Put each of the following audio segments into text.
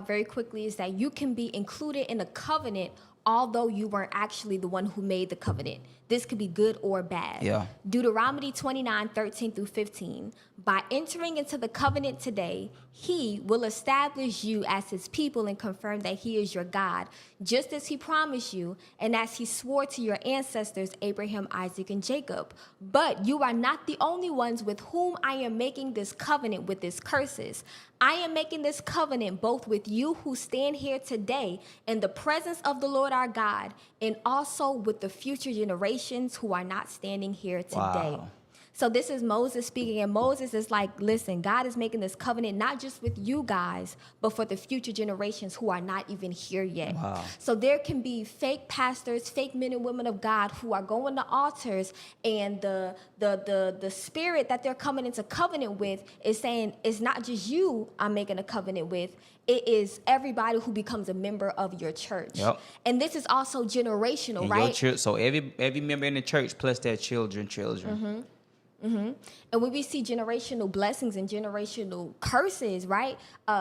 very quickly is that you can be included in a covenant although you weren't actually the one who made the covenant. This could be good or bad. Yeah. Deuteronomy 29:13-15. By entering into the covenant today, he will establish you as his people and confirm that he is your God, just as he promised you and as he swore to your ancestors, Abraham, Isaac, and Jacob. But you are not the only ones with whom I am making this covenant with these curses. I am making this covenant both with you who stand here today in the presence of the Lord our God, and also with the future generations who are not standing here today. Wow. So this is Moses speaking, and Moses is like, listen, God is making this covenant not just with you guys, but for the future generations who are not even here yet. Wow. So there can be fake pastors, fake men and women of God who are going to altars, and the spirit that they're coming into covenant with is saying, it's not just you I'm making a covenant with, it is everybody who becomes a member of your church. Yep. And this is also generational, And right? your so every member in the church plus their children. Mm-hmm. And when we see generational blessings and generational curses, right?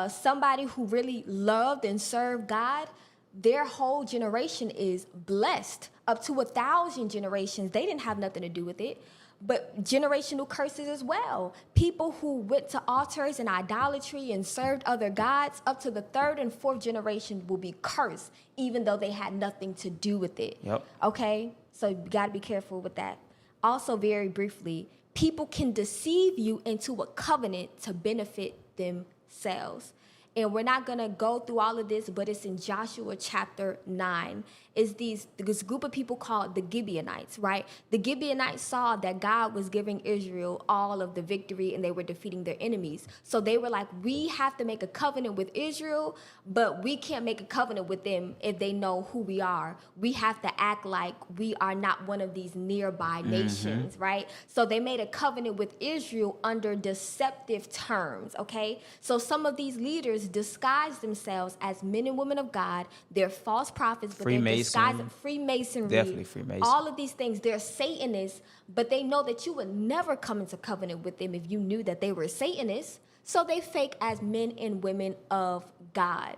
Somebody who really loved and served God, their whole generation is blessed. Up to 1,000 generations, they didn't have nothing to do with it. But generational curses as well. People who went to altars and idolatry and served other gods, up to the 3rd and 4th generation will be cursed, even though they had nothing to do with it. Yep. Okay? So you got to be careful with that. Also, very briefly, people can deceive you into a covenant to benefit themselves. And we're not going to go through all of this, but it's in Joshua chapter 9. It's this group of people called the Gibeonites, right? The Gibeonites saw that God was giving Israel all of the victory and they were defeating their enemies. So they were like, we have to make a covenant with Israel, but we can't make a covenant with them if they know who we are. We have to act like we are not one of these nearby nations, right? So they made a covenant with Israel under deceptive terms, okay? So some of these leaders disguise themselves as men and women of God. They're false prophets, but they're disguised Freemasonry. Definitely Freemason. All of these things. They're Satanists, but they know that you would never come into covenant with them if you knew that they were Satanists. So they fake as men and women of God.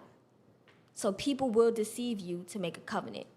So people will deceive you to make a covenant.